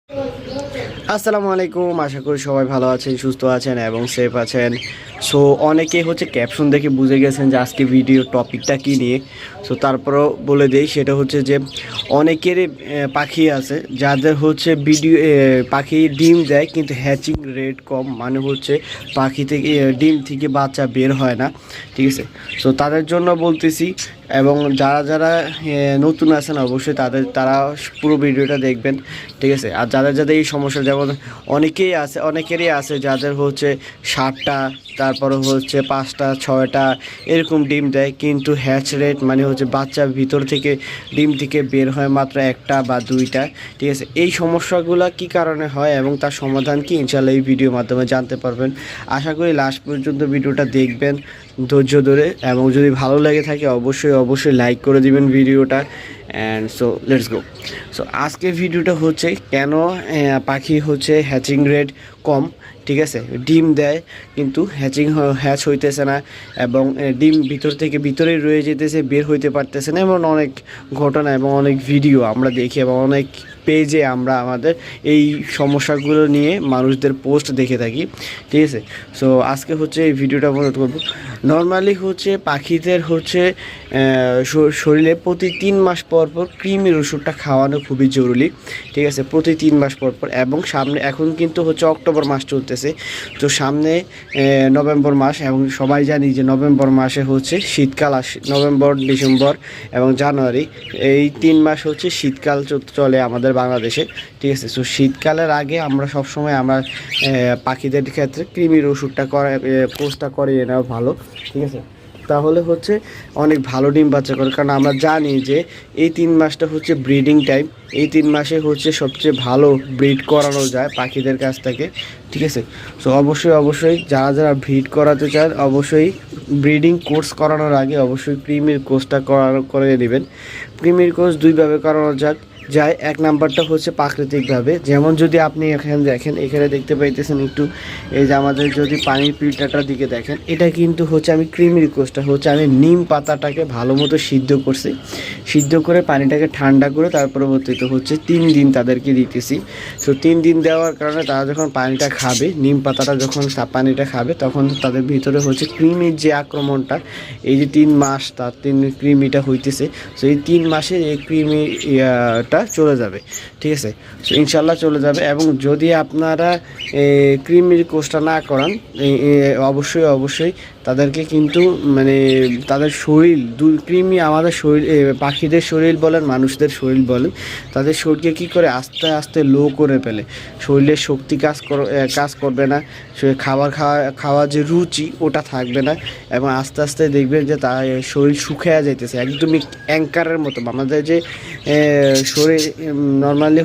আসসালামু আলাইকুম, আশা করি সবাই ভালো আছেন, সুস্থ আছেন এবং সেফ আছেন। সো অনেকেই ক্যাপশন দেখে বুঝে গেছেন যে আজকে ভিডিও টপিকটা কী নিয়ে। সো তারপরও বলে দেই, সেটা হচ্ছে যে অনেকেরই পাখি আছে যাদের ভিডিও পাখি ডিম দেয় কিন্তু হ্যাচিং রেট কম, মানে পাখি থেকে ডিম থেকে বাচ্চা বের হয় না, ঠিক আছে। সো তাদের জন্য বলতেছি, এবং যারা যারা নতুন আছেন অবশ্যই তারা পুরো ভিডিওটা দেখবেন, ঠিক আছে। আর যাদের যাদের এই সমস্যা, যেমন অনেকেরই আছে যাদের 7টা, তারপরে 5টা 6টা এরকম ডিম দেয়, কিন্তু হ্যাচ রেট মানে বাচ্চা ভিতর থেকে ডিম থেকে বের হয় মাত্র 1টা বা 2টা, ঠিক আছে। এই সমস্যাগুলো কি কারণে হয় এবং তার সমাধান কি, ইনশাল্লাহ এই ভিডিওর মাধ্যমে জানতে পারবেন। আশা করি লাস্ট পর্যন্ত ভিডিওটা দেখবেন ধৈর্য ধরে, এবং যদি ভালো লেগে থাকে অবশ্যই লাইক করে দিবেন ভিডিওটা। And so let's go. So আজকের ভিডিওটা কেন পাখি হ্যাচিং রেট কম, ঠিক আছে। ডিম দেয় কিন্তু হ্যাচ হইতেছে না, এবং ডিম ভিতর থেকে ভিতরেই রয়ে যেতেছে, বের হইতে পারতেছে না, এমন অনেক ঘটনা এবং অনেক ভিডিও আমরা দেখি, এবং অনেক পেজে আমরা আমাদের এই সমস্যাগুলো নিয়ে মানুষদের পোস্ট দেখে থাকি, ঠিক আছে। সো আজকে এই ভিডিওটা মনে করবো। নর্মালি পাখিদের শরীরে প্রতি 3 মাস পর পর কৃমির ওষুধটা খাওয়ানো খুবই জরুরি, ঠিক আছে, প্রতি 3 মাস পর পর। এবং সামনে এখন কিন্তু অক্টোবর মাস চলতেছে, তো সামনে নভেম্বর মাস, এবং সবাই জানি যে নভেম্বর মাসে শীতকাল আসে। নভেম্বর, ডিসেম্বর এবং জানুয়ারি, এই 3 মাস শীতকাল চলে আমাদের বাংলাদেশে, ঠিক আছে। সো শীতকালের আগে আমরা সবসময় আমার পাখিদের ক্ষেত্রে কৃমির ওষুধটা কোর্সটা করিয়ে নেওয়া ভালো, ঠিক আছে। তাহলে অনেক ভালো ডিম বাচ্চা করে, কারণ আমরা জানি যে এই 3 মাসটা ব্রিডিং টাইম। এই 3 মাসে সবচেয়ে ভালো ব্রিড করানো যায় পাখিদের কাছ থেকে, ঠিক আছে। সো অবশ্যই যারা যারা ব্রিড করাতে চান অবশ্যই ব্রিডিং কোর্স করানোর আগে অবশ্যই কৃমির কোর্সটা করে নেবেন। কৃমির কোর্স দুইভাবে করানো যায়। এক নাম্বারটা প্রাকৃতিকভাবে, যেমন যদি আপনি এখানে দেখেন, এখানে দেখতে পাইতেছেন একটু, এই যে আমাদের যদি পানির ফিল্টারটার দিকে দেখেন, এটা কিন্তু আমি কৃমির কোর্সটা আমি নিম পাতাটাকে ভালো মতো সিদ্ধ করে পানিটাকে ঠান্ডা করে তার পরবর্তীতে 3 দিন তাদেরকে দিতেছি। সো 3 দিন দেওয়ার কারণে তারা যখন পানিটা খাবে, নিম পাতাটা যখন পানিটা খাবে, তখন তাদের ভিতরে কৃমির যে আক্রমণটা, এই যে 3 মাস তার 3 কৃমিটা হইতেছে, সো এই 3 মাসে এই কৃমিটা চলে যাবে, ঠিক আছে। সো ইনশাল্লাহ চলে যাবে। এবং যদি আপনারা কৃমির কোর্সটা না করান, অবশ্যই তাদেরকে কিন্তু মানে তাদের শরীর কৃমি, আমাদের শরীর, পাখিদের শরীর বলেন, মানুষদের শরীর বলেন, তাদের শরীরকে কী করে আস্তে আস্তে লো করে ফেলে। শরীরের শক্তি কাজ করবে না, খাওয়ার যে রুচি ওটা থাকবে না, এবং আস্তে আস্তে দেখবেন যে তার শরীর শুকিয়ে যাইতেছে, একদমই অ্যাঙ্কারের মতো। আমাদের যে শরীর নর্মালি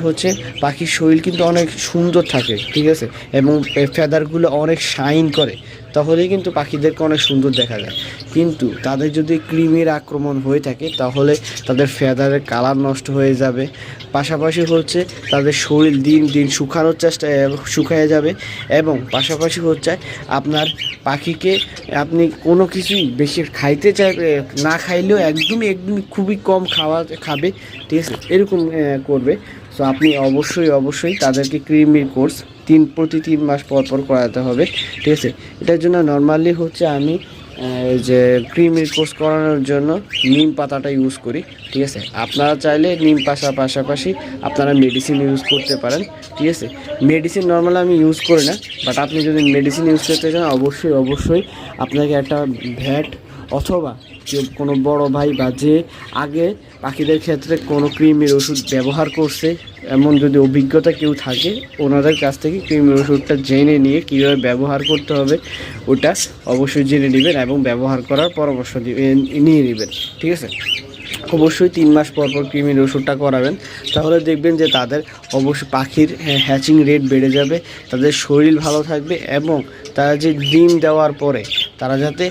পাখির শরীর কিন্তু অনেক সুন্দর থাকে, ঠিক আছে, এবং ফেদারগুলো অনেক শাইন করে, তাহলেই কিন্তু পাখিদেরকে অনেক সুন্দর দেখা যায়। কিন্তু তাদের যদি কৃমির আক্রমণ হয়ে থাকে, তাহলে তাদের ফেদারের কালার নষ্ট হয়ে যাবে, পাশাপাশি তাদের শরীর দিন দিন শুকায় যাবে, এবং পাশাপাশি আপনার পাখিকে আপনি কোনো কিছুই বেশি খাইতে চাইবে না, খাইলেও একদমই খুবই কম খাবে, ঠিক আছে, এরকম করবে। সো আপনি অবশ্যই তাদেরকে কৃমির কোর্স প্রতি 3 মাস পর পর করাতে হবে, ঠিক আছে। এটার জন্য নর্মালি আমি যে কৃমির কোর্স করানোর জন্য নিম পাতাটা ইউজ করি, ঠিক আছে। আপনারা চাইলে নিম পাশাপাশি আপনারা মেডিসিন ইউজ করতে পারেন, ঠিক আছে। মেডিসিন নর্মালি আমি ইউজ করি না, বাট আপনি যদি মেডিসিন ইউজ করতে চান অবশ্যই আপনাকে একটা ভ্যাট অথবা কোনো বড় ভাই বা যে আগে পাখিদের ক্ষেত্রে কোনো কৃমির ওষুধ ব্যবহার করছে এমন যদি অভিজ্ঞতা কেউ থাকে, ওনাদের কাছ থেকে কৃমির ওষুধটা জেনে নিয়ে কীভাবে ব্যবহার করতে হবে ওটা অবশ্যই জেনে নেবেন, এবং ব্যবহার করার পরামর্শ নিয়ে নেবেন, ঠিক আছে। অবশ্যই 3 মাস পর পর কৃমির ওষুধটা করাবেন, তাহলে দেখবেন যে তাদের অবশ্যই পাখির হ্যাচিং রেট বেড়ে যাবে, তাদের শরীর ভালো থাকবে, এবং তারা যে ডিম দেওয়ার পরে তারা যাতে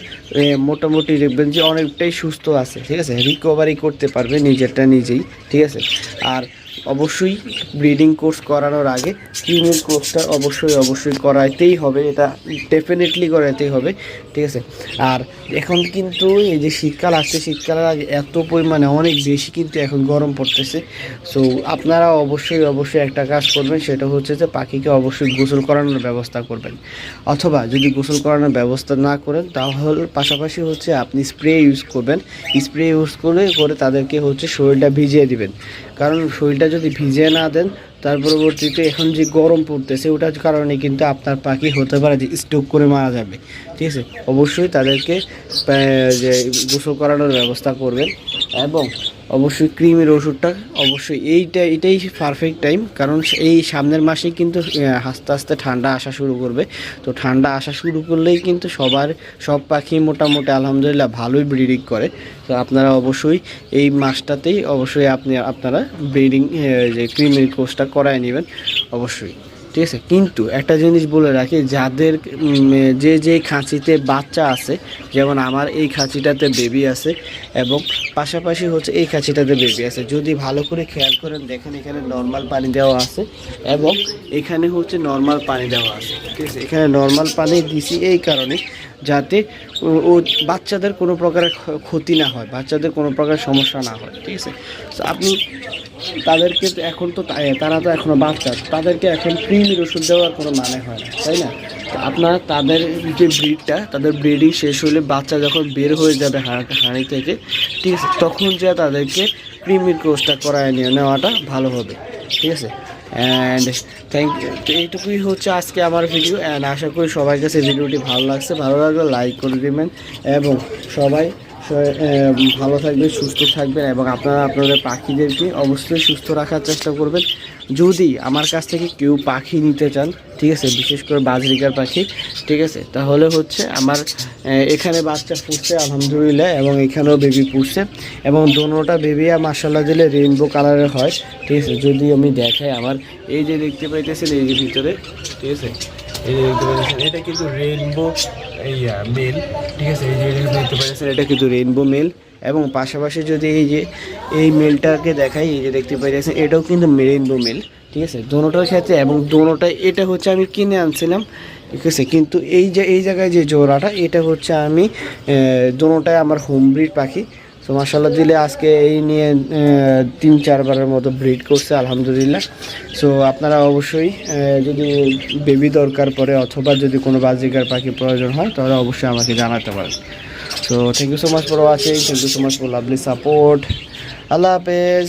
মোটামুটি দেখবেন যে অনেকটাই সুস্থ আছে, ঠিক আছে, রিকভারি করতে পারবে নিজেরটা নিজেই, ঠিক আছে। আর অবশ্যই ব্রিডিং কোর্স করানোর আগে ক্রিমের কোর্সটা অবশ্যই করাইতেই হবে, এটা ডেফিনেটলি করাইতেই হবে, ঠিক আছে। আর এখন কিন্তু এই যে শীতকাল আসছে, শীতকালের আগে এত পরিমাণে অনেক বেশি কিন্তু এখন গরম পড়তেছে। সো আপনারা অবশ্যই একটা কাজ করবেন, সেটা হচ্ছে যে পাখিকে অবশ্যই গোসল করানোর ব্যবস্থা করবেন, অথবা যদি গোসল করানোর ব্যবস্থা না করেন তাহলে পাশাপাশি হচ্ছে আপনি স্প্রে ইউজ করবেন। স্প্রে ইউজ করে তাদেরকে হচ্ছে শরীরটা ভিজিয়ে দিবেন, কারণ শরীরটা যদি ভিজিয়ে না দেন তার পরবর্তীতে এখন যে গরম পড়তেছে ওটার কারণে কিন্তু আপনার পাখি হতে পারে যে স্ট্রোক করে মারা যাবে, ঠিক আছে। অবশ্যই তাদেরকে যে গোসল করানোর ব্যবস্থা করবেন, এবং অবশ্যই ক্রিমের ওষুধটা অবশ্যই এটাই পারফেক্ট টাইম, কারণ এই সামনের মাসেই কিন্তু আস্তে আস্তে ঠান্ডা আসা শুরু করবে। তো ঠান্ডা আসা শুরু করলেই কিন্তু সব পাখি মোটামুটি আলহামদুলিল্লাহ ভালোই ব্রিডিং করে। তো আপনারা অবশ্যই এই মাসটাতেই অবশ্যই আপনারা ব্রিডিং যে ক্রিমের কোর্সটা করায় নেবেন অবশ্যই, ঠিক আছে। কিন্তু একটা জিনিস বলে রাখি, যাদের যে খাঁচিতে বাচ্চা আছে, যেমন আমার এই খাঁচিটাতে বেবি আছে এবং পাশাপাশি হচ্ছে এই খাঁচিটাতে বেবি আছে, যদি ভালো করে খেয়াল করেন দেখেন এখানে নর্মাল পানি দেওয়া আছে এবং এখানে হচ্ছে নর্মাল পানি দেওয়া আছে, ঠিক আছে। এখানে নর্মাল পানি দিছি এই কারণে যাতে ও বাচ্চাদের কোনো প্রকার ক্ষতি না হয়, বাচ্চাদের কোনো প্রকার সমস্যা না হয়, ঠিক আছে। তো আপনি তাদেরকে এখন তো তারা তো এখনও বাচ্চা, তাদেরকে এখন ক্রিমের ওষুধ দেওয়ার কোনো মানে হয় না, তাই না? তো আপনার তাদের যে তাদের ব্রিডিং শেষ হলে বাচ্চা যখন বের হয়ে যাবে হাঁড়ি থেকে, ঠিক আছে, তখন যে তাদেরকে ক্রিমের কোর্সটা করায় নেওয়াটা ভালো হবে, ঠিক আছে। And thank you. তো এইটুকুই হচ্ছে আজকে আমার ভিডিও, অ্যান্ড আশা করি সবার কাছে ভিডিওটি ভালো লাগছে। ভালো লাগলে লাইক করে দেবেন এবং সবাই ভালো থাকবেন, সুস্থ থাকবেন, এবং আপনারা আপনাদের পাখিদেরকে অবশ্যই সুস্থ রাখার চেষ্টা করবেন। যদি আমার কাছ থেকে কেউ পাখি নিতে চান, ঠিক আছে, বিশেষ করে বাজরিকার পাখি, ঠিক আছে, তাহলে হচ্ছে আমার এখানে বাচ্চা ফুটছে আলহামদুলিল্লাহ, এবং এখানেও বেবি ফুটছে, এবং দোনোটা বেবি মাশাআল্লাহ দিলে রেইনবো কালারের হয়, ঠিক আছে। যদি আমি দেখাই, আমার এই যে দেখতে পাইতেছেন এই যে ভিতরে, ঠিক আছে, এই যে দেখতে পাইতেছেন এটা কিন্তু রেইনবো মেল, ঠিক আছে, এই যে দেখতে পাইতেছেন এটা কিন্তু রেইনবো মেল, এবং পাশাপাশি যদি এই মেলটাকে দেখাই, এই যে দেখতে পাইতেছেন এটাও কিন্তু রেইনবো মেল, ঠিক আছে, দোনোটার ক্ষেত্রে। এবং দোনোটাই এটা হচ্ছে আমি কিনে আনছিলাম, ঠিক আছে, কিন্তু এই জায়গায় যে জোড়াটা এটা হচ্ছে আমি দোনোটাই আমার হোম ব্রিড পাখি। তো মাশাআল্লাহ দিলে আজকে এই নিয়ে 3-4 বারের মতো ব্রিড করছে আলহামদুলিল্লাহ। সো আপনারা অবশ্যই যদি বেবি দরকার পড়ে অথবা যদি কোনো বাজিকার পাখি প্রয়োজন হয় তাহলে অবশ্যই আমাকে জানাতে পারেন। So thank you so much for watching, thank you so much for lovely support. আল্লাহ হাফেজ।